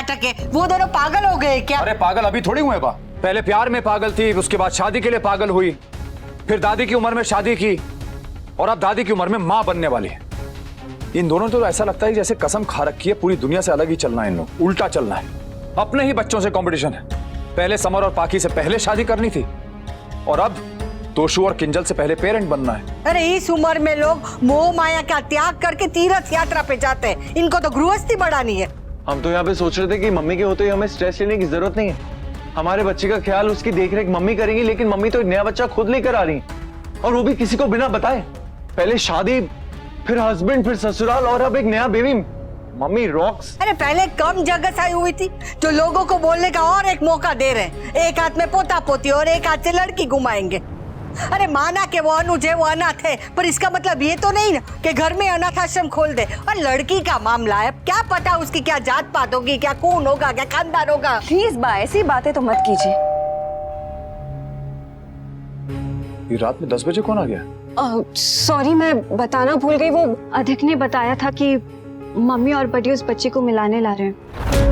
नाटक है? वो दोनों पागल हो गए क्या? अरे पागल अभी थोड़ी हुए बा, पहले प्यार में पागल थी, उसके बाद शादी के लिए पागल हुई, फिर दादी की उम्र में शादी की और अब दादी की उम्र में मां बनने वाली है। इन दोनों तो ऐसा लगता है जैसे कसम खा रखी है पूरी दुनिया से अलग ही चलना है, इन लोग उल्टा चलना है। अपने ही बच्चों से कंपटीशन है। पहले समर और पाकी से पहले शादी करनी थी और अब तोशु और किंजल से पहले पेरेंट बनना है। अरे इस उम्र में लोग मोह माया का त्याग करके तीर्थ यात्रा पे जाते हैं, इनको तो गृहस्थी बढ़ानी है। हम तो यहाँ पे सोच रहे थे कि मम्मी के होते ही हमें स्ट्रेस लेने की जरूरत नहीं है। हमारे बच्चे का ख्याल, उसकी देखरेख मम्मी करेंगी, लेकिन मम्मी तो एक नया बच्चा खुद लेकर आ रही और वो भी किसी को बिना बताए। पहले शादी, फिर हस्बैंड, फिर ससुराल और अब एक नया बेबी। Mummy rocks. अरे पहले कम जगह आई हुई थी जो लोगों को बोलने का और एक मौका दे रहे हैं। एक हाथ में पोता पोती और एक हाथ से लड़की घुमाएंगे। अरे माना कि वो अनुज है, वो अनाथ है, पर इसका मतलब ये तो नहीं ना कि घर में अनाथ आश्रम खोल दे। और लड़की का मामला है, क्या पता उसकी क्या जात पात होगी, क्या खून होगा, क्या खानदान होगा। प्लीज बा, ऐसी बातें तो मत कीजिए। ये रात में 10 बजे कौन आ गया? सॉरी, मैं बताना भूल गई। वो अधिक ने बताया था कि मम्मी और बड़ी उस बच्चे को मिलाने ला रहे हैं।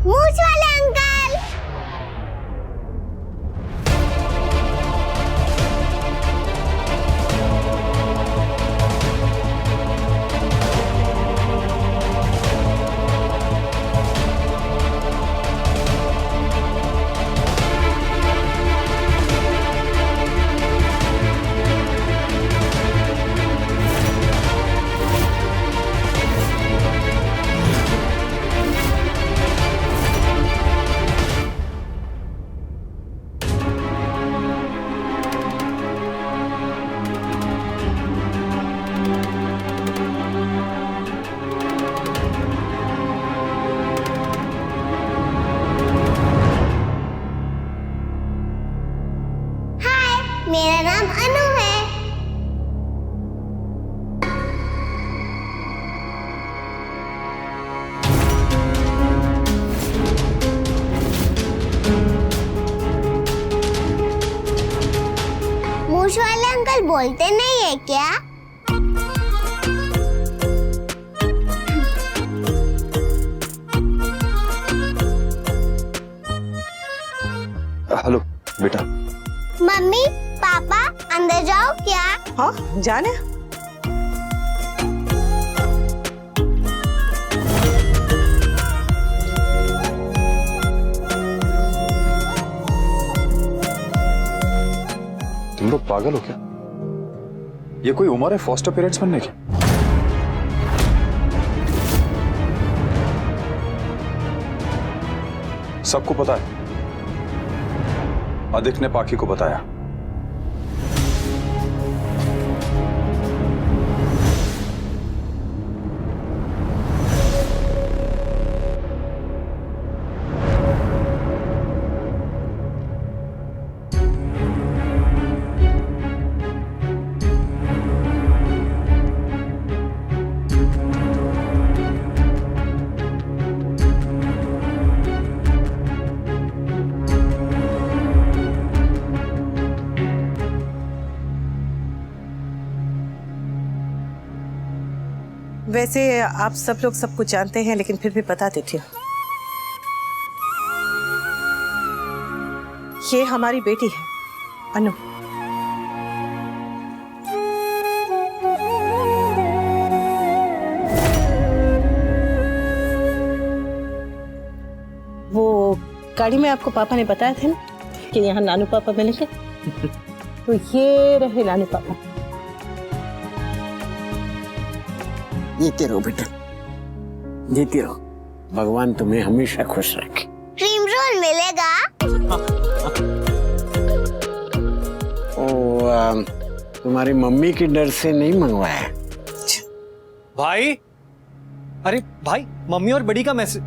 मूछ वाले अंकल, मेरा नाम अनु है। मूछ वाले अंकल बोलते नहीं है क्या? हेलो बेटा। मम्मी पापा अंदर जाओ क्या? हाँ जाने। तुम लोग पागल हो क्या? ये कोई उम्र है फॉस्टर पेरेंट्स बनने की? सबको पता है, अधिक ने पाकी को बताया। वैसे आप सब लोग सब कुछ जानते हैं, लेकिन फिर भी बता देती हूँ। ये हमारी बेटी है अनु। गाड़ी में आपको पापा ने बताया था ना कि यहाँ नानू पापा मिलेंगे। तो ये रहे नानू पापा। जीते रहो बेटा, जीती रहो। भगवान तुम्हें हमेशा खुश रखे। क्रीम रोल मिलेगा? तुम्हारी मम्मी की डर से नहीं मंगवाया। भाई, अरे भाई, मम्मी और बड़ी का मैसेज।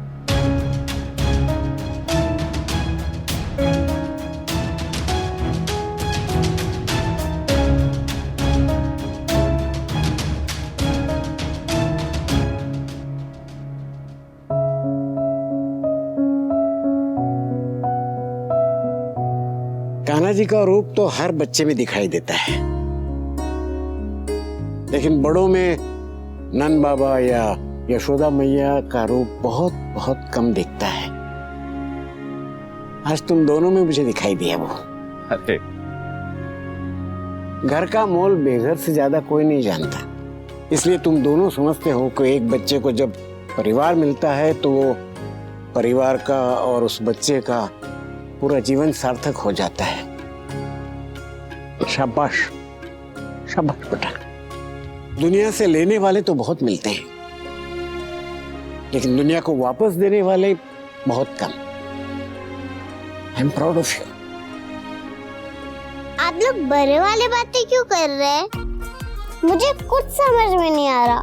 कान्हा जी का रूप तो हर बच्चे में दिखाई देता है, लेकिन बड़ों में नंद बाबा या यशोदा मैया का रूप बहुत बहुत कम दिखता है। आज तुम दोनों में मुझे दिखाई दिया वो। अरे घर का मोल बेघर से ज्यादा कोई नहीं जानता, इसलिए तुम दोनों समझते हो कि एक बच्चे को जब परिवार मिलता है तो वो परिवार का और उस बच्चे का पूरा जीवन सार्थक हो जाता है। शाबाश, शाबाश बेटा। दुनिया से लेने वाले तो बहुत मिलते हैं, लेकिन दुनिया को वापस देने वाले बहुत कम। I am proud of you. आप लोग बड़े वाले बातें क्यों कर रहे हैं? मुझे कुछ समझ में नहीं आ रहा।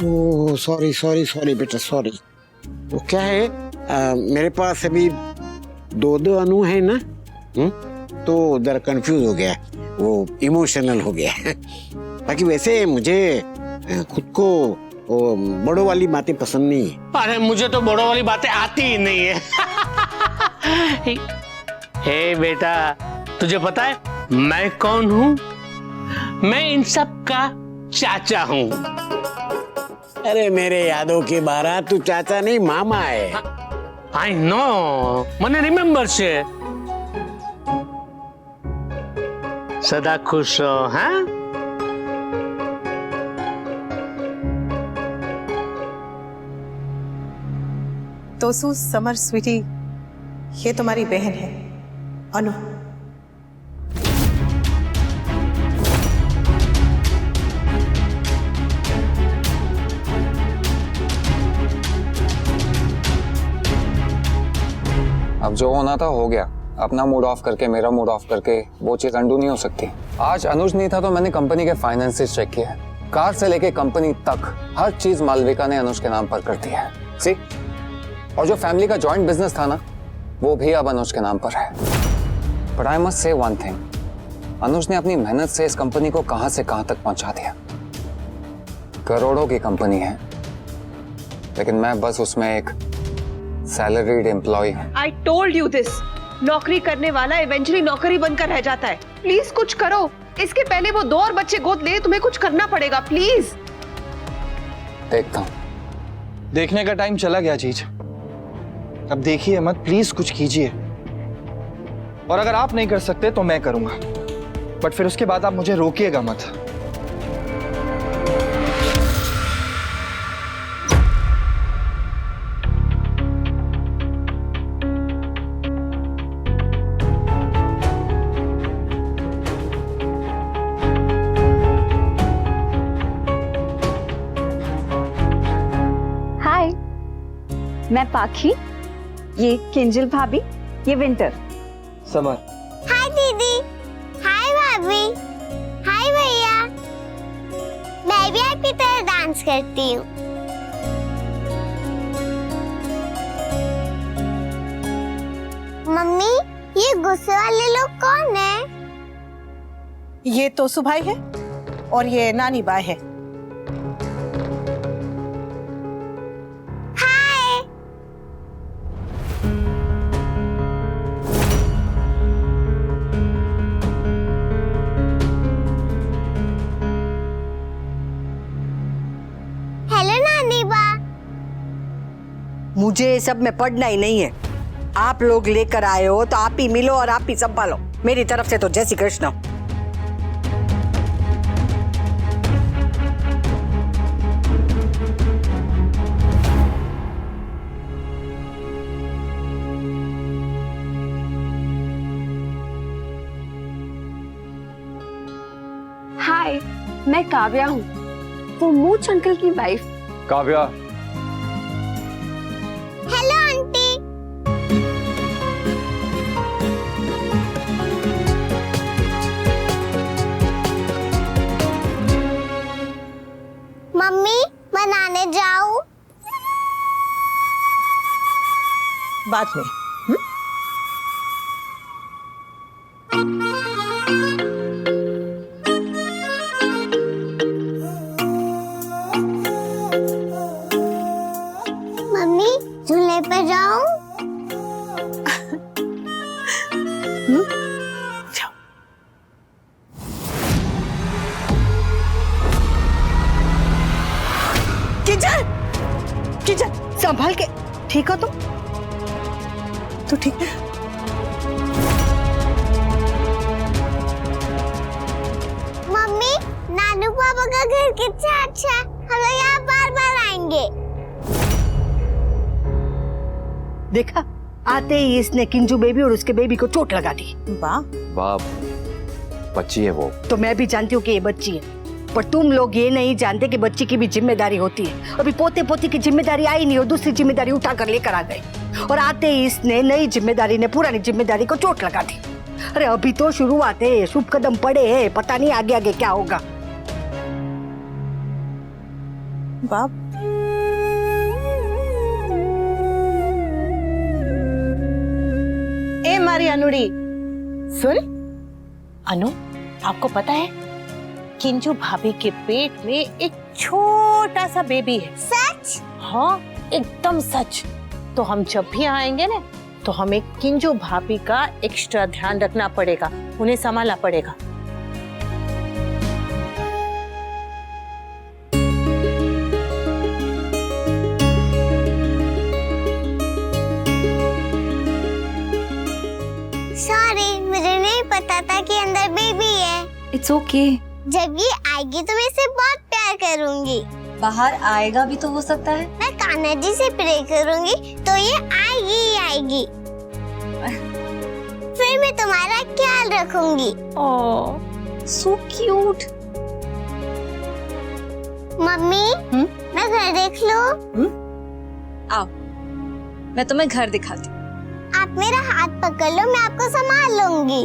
ओह सॉरी सॉरी सॉरी बेटा, सॉरी। वो क्या है, मेरे पास अभी दो अनु है ना, तो जरा कंफ्यूज हो गया, वो इमोशनल हो गया। बाकी वैसे मुझे खुद को वो बड़ों वाली बातें पसंद नहीं है। अरे मुझे तो बड़ों वाली बातें आती ही नहीं है। हे बेटा, तुझे पता है मैं कौन हूँ? मैं इन सब का चाचा हूँ। अरे मेरे यादों के बारात, तू चाचा नहीं मामा है। आई नो, मैंने रिमेम्बर से। सदा खुश हो, हाँ? तोसू, समर, स्वीटी, ये तुम्हारी बहन है अनु। अब जो होना था हो गया। अपना मूड ऑफ करके, मेरा मूड ऑफ करके वो चीज अंडू नहीं हो सकती। आज अनुज नहीं था तो मैंने कंपनी के फाइनेंसेस चेक किए, कार से लेके कंपनी तक हर चीज मालविका ने अनुज के नाम पर कर दी है। सी, और जो फैमिली का जॉइंट बिजनेस था ना, वो भी अब अनुज के नाम पर है। But I must say one thing, Anuj ने अपनी मेहनत से इस कंपनी को कहां से कहां तक पहुंचा दिया। करोड़ों की कंपनी है, लेकिन मैं बस उसमें एक सैलरीड एम्प्लॉय हूं। I told you this. नौकरी करने वाला इवेंचुअली नौकरी बनकर रह जाता है। प्लीज कुछ करो, इसके पहले वो 2 और बच्चे गोद ले, तुम्हें कुछ करना पड़ेगा प्लीज। देखता हूं। देखने का टाइम चला गया जीज, अब देखिए मत, प्लीज कुछ कीजिए। और अगर आप नहीं कर सकते तो मैं करूंगा, बट फिर उसके बाद आप मुझे रोकिएगा मत। हाय, मैं पाखी, ये किंजल भाभी, ये विंटर। समर। हाय दीदी, हाय भाभी, हाय भैया। मैं भी आपकी तरह डांस करती हूँ। मम्मी, ये गुस्से वाले लोग कौन है? ये तोसू भाई है और ये नानी बाई है। हाय। हेलो नानी बा। मुझे ये सब में पढ़ना ही नहीं है। आप लोग लेकर आए हो तो आप ही मिलो और आप ही संभालो। मेरी तरफ से तो जय श्री कृष्ण। मैं काव्या हूँ, वो मूच अंकल की wife. Kavya, hello aunty. Mummy बनाने जाऊं? बाद में। मम्मी झूले पे जाऊं? किचन किचन संभाल के, ठीक हो तुम? तो ठीक है। मम्मी नानू पापा का घर कितना अच्छा है, हम लोग यहाँ बार बार आएंगे। देखा, आते ही इसने किंजू बेबी और उसके बेबी को चोट लगा दी। वाह, बाप, बच्ची है वो। तो मैं भी जानती हूँ कि ये बच्ची है, पर तुम लोग ये नहीं जानते कि बच्ची की भी जिम्मेदारी होती है। अभी पोते पोती की जिम्मेदारी आई नहीं और दूसरी जिम्मेदारी उठा कर लेकर आ गए, और आते ही इसने नई जिम्मेदारी ने पुरानी जिम्मेदारी को चोट लगा दी। अरे अभी तो शुरुआत है, शुभ कदम पड़े हैं, पता नहीं आगे आगे क्या होगा। बाप, ए मारी अनुड़ी, सुन। अनु, आपको पता है किंजू भाभी के पेट में एक छोटा सा बेबी है। सच? हाँ, एकदम सच। तो हम जब भी आएंगे ना, तो हमें किंजू भाभी का एक्स्ट्रा ध्यान रखना पड़ेगा, उन्हें संभालना पड़ेगा। सॉरी, मुझे नहीं पता था कि अंदर बेबी है। It's okay. जब ये आएगी तो मैं इसे बहुत प्यार करूंगी। बाहर आएगा भी तो हो सकता है। मैं कान्हा जी से प्रे करूंगी तो ये आएगी ही आएगी। फिर मैं तुम्हारा ख्याल रखूंगी। ओह, सो क्यूट। मम्मी, मैं घर देख लूं? आओ, मैं तुम्हें घर दिखाती हूँ। आप मेरा हाथ पकड़ लो, मैं आपको संभाल लूंगी।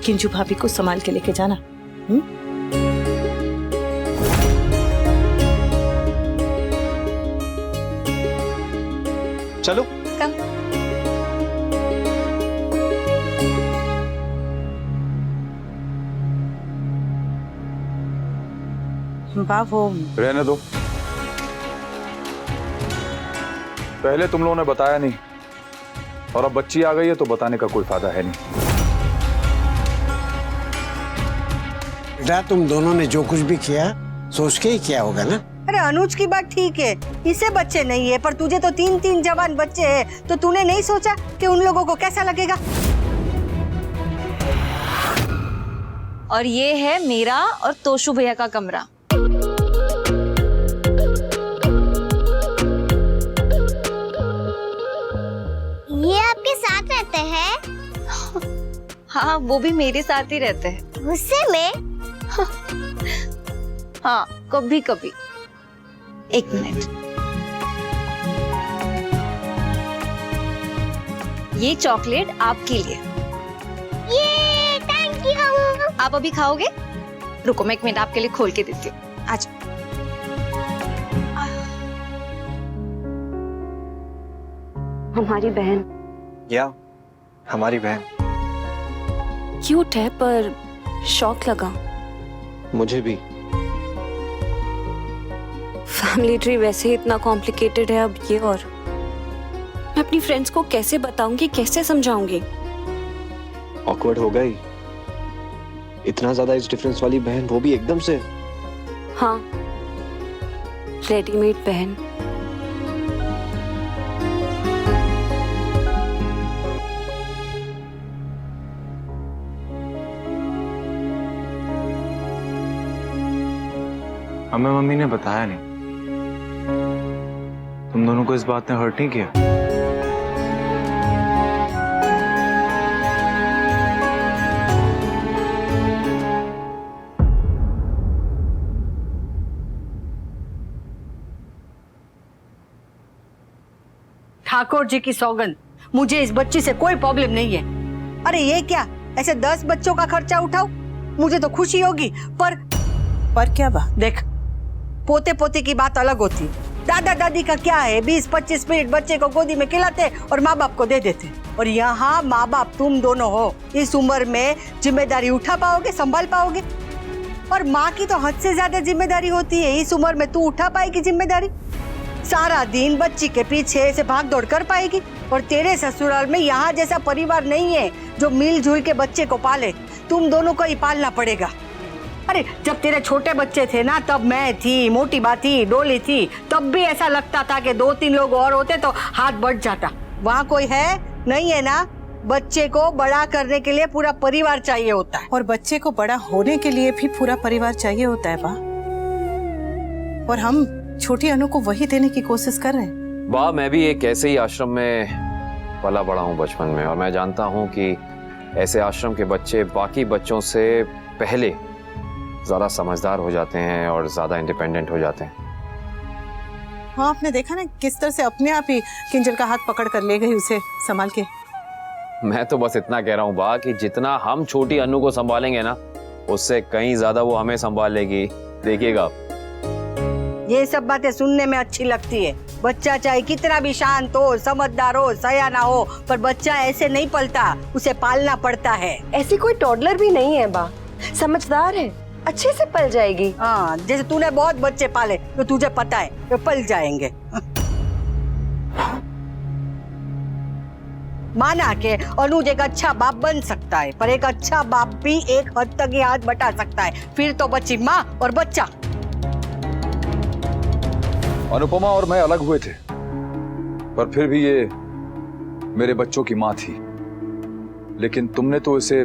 किंजू भाभी को संभाल के लेके जाना। चलो। कम। वो रहने दो, पहले तुम लोगों ने बताया नहीं, और अब बच्ची आ गई है तो बताने का कोई फायदा है नहीं। बेटा, तुम दोनों ने जो कुछ भी किया सोच के ही किया होगा ना? अरे अनुज की बात ठीक है, इसे बच्चे नहीं है, पर तुझे तो 3-3 जवान बच्चे हैं, तो तूने नहीं सोचा कि उन लोगों को कैसा लगेगा? और ये है मेरा और तोशु भैया का कमरा। ये आपके साथ रहते हैं? हाँ, वो भी मेरे साथ ही रहते हैं। गुस्से में? हाँ, कभी कभी। एक मिनट, ये चॉकलेट आपके लिए। ये थैंक यू। आप अभी खाओगे? रुको, मैं एक मिनट आपके लिए खोल के देती हूँ। आज हमारी बहन। या हमारी बहन। क्यूट है, पर शौक लगा। मुझे भी। फैमिली ट्री वैसे ही इतना कॉम्प्लिकेटेड है, अब ये और। मैं अपनी फ्रेंड्स को कैसे बताऊंगी, कैसे समझाऊंगी? ऑकवर्ड हो गई। इतना ज्यादा इस डिफरेंस वाली बहन, वो भी एकदम से। हाँ, रेडीमेड बहन। हमें मम्मी ने बताया नहीं। तुम दोनों को इस बात ने हर्ट नहीं किया? ठाकुर जी की सौगंध, मुझे इस बच्ची से कोई प्रॉब्लम नहीं है। अरे ये क्या, ऐसे 10 बच्चों का खर्चा उठाओ, मुझे तो खुशी होगी, पर क्या बात? देख, पोते पोती की बात अलग होती है। दादा दादी का क्या है, 20-25 मिनट बच्चे को गोदी में खिलाते और माँ बाप को दे देते। और यहाँ माँ बाप तुम दोनों हो, इस उम्र में जिम्मेदारी उठा पाओगे, संभाल पाओगे? और माँ की तो हद से ज्यादा जिम्मेदारी होती है। इस उम्र में तू उठा पाएगी जिम्मेदारी? सारा दिन बच्ची के पीछे ऐसे भाग दौड़ कर पाएगी? और तेरे ससुराल में यहाँ जैसा परिवार नहीं है जो मिलजुल के बच्चे को पाले। तुम दोनों को ही पालना पड़ेगा। अरे जब तेरे छोटे बच्चे थे ना, तब मैं थी, मोटी बा थी, डोली थी, तब भी ऐसा लगता था कि 2-3 लोग और होते तो हाथ बढ़ जाता। वहाँ कोई है नहीं है ना? बच्चे को बड़ा करने के लिए पूरा परिवार चाहिए होता है। और बच्चे को बड़ा होने के लिए भी पूरा परिवार चाहिए होता है बा। और हम छोटी अनु को वही देने की कोशिश कर रहे हैं। बा, मैं भी एक ऐसे ही आश्रम में पला बड़ा हूँ बचपन में, और मैं जानता हूँ कि ऐसे आश्रम के बच्चे बाकी बच्चों से पहले ज्यादा समझदार हो जाते हैं और ज्यादा इंडिपेंडेंट हो जाते हैं। हाँ, आपने देखा ना किस तरह से अपने आप ही किंजल का हाथ पकड़ कर ले गई उसे संभाल के। मैं तो बस इतना कह रहा हूँ बा कि जितना हम छोटी अनु को संभालेंगे ना, उससे कहीं ज्यादा वो हमें संभाल लेगी, देखिएगा आप। ये सब बातें सुनने में अच्छी लगती है। बच्चा चाहे कितना भी शांत हो, समझदार हो, सयाना हो, पर बच्चा ऐसे नहीं पलता, उसे पालना पड़ता है। ऐसी कोई टॉडलर भी नहीं है बा, समझदार है, अच्छे से पल जाएगी। हाँ, जैसे तूने बहुत बच्चे पाले तो तुझे पता है वो पल जाएंगे। माना के अनुज एक अच्छा बाप बन सकता है, पर एक अच्छा बाप भी एक हद तक ही हाथ बटा सकता है। फिर तो बची माँ और बच्चा। अनुपमा और मैं अलग हुए थे, पर फिर भी ये मेरे बच्चों की माँ थी। लेकिन तुमने तो इसे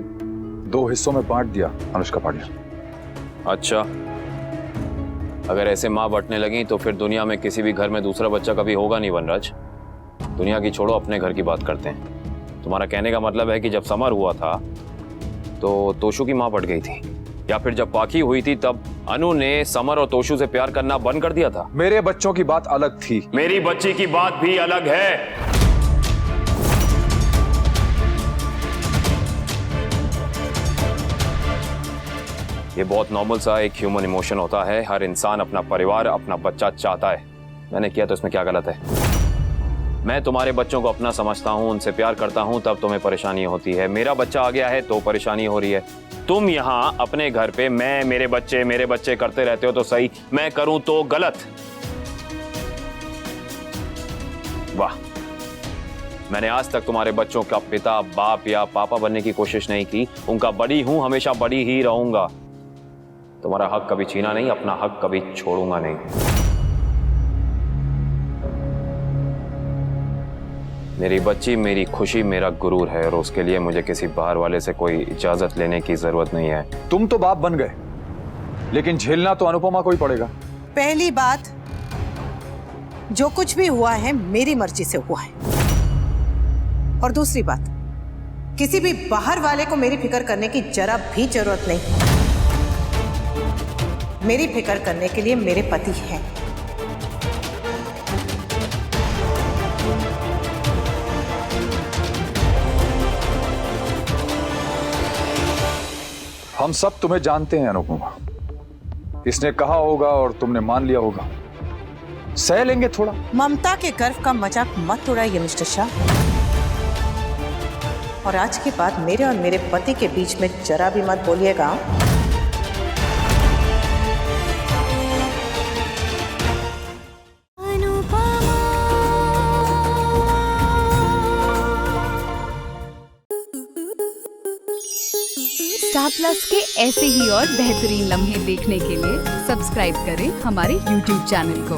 2 हिस्सों में बांट दिया, अनुष्का पाटिल। अच्छा, अगर ऐसे माँ बंटने लगी तो फिर दुनिया में किसी भी घर में दूसरा बच्चा कभी होगा नहीं वनराज। दुनिया की छोड़ो, अपने घर की बात करते हैं। तुम्हारा कहने का मतलब है कि जब समर हुआ था तो तोशु की माँ बट गई थी, या फिर जब पाखी हुई थी तब अनु ने समर और तोशु से प्यार करना बंद कर दिया था? मेरे बच्चों की बात अलग थी। मेरी बच्ची की बात भी अलग है। ये बहुत नॉर्मल सा एक ह्यूमन इमोशन होता है। हर इंसान अपना परिवार, अपना बच्चा चाहता है। मैंने किया तो इसमें क्या गलत है? मैं तुम्हारे बच्चों को अपना समझता हूँ, उनसे प्यार करता हूँ, तब तुम्हें परेशानी होती है। मेरा बच्चा आ गया है तो परेशानी हो रही है। तुम यहाँ अपने घर पे मैं मेरे बच्चे करते रहते हो तो सही, मैं करूँ तो गलत। वाह, मैंने आज तक तुम्हारे बच्चों का पिता, बाप या पापा बनने की कोशिश नहीं की। उनका बड़ी हूं, हमेशा बड़ी ही रहूंगा। तुम्हारा हक कभी छीना नहीं, अपना हक कभी छोड़ूंगा नहीं। मेरी बच्ची मेरी खुशी, मेरा गुरूर है, और उसके लिए मुझे किसी बाहर वाले से कोई इजाजत लेने की जरूरत नहीं है। तुम तो बाप बन गए, लेकिन झेलना तो अनुपमा को ही पड़ेगा। पहली बात, जो कुछ भी हुआ है मेरी मर्जी से हुआ है। और दूसरी बात, किसी भी बाहर वाले को मेरी फिक्र करने की जरा भी जरूरत नहीं। मेरी फिक्र करने के लिए मेरे पति हैं। हम सब तुम्हें जानते हैं अनुपमा। इसने कहा होगा और तुमने मान लिया होगा। सह लेंगे थोड़ा। ममता के गर्व का मजाक मत उड़ाइए मिस्टर शाह। और आज के बाद मेरे और मेरे पति के बीच में जरा भी मत बोलिएगा। स्टार प्लस के ऐसे ही और बेहतरीन लम्हे देखने के लिए सब्सक्राइब करें हमारे YouTube चैनल को।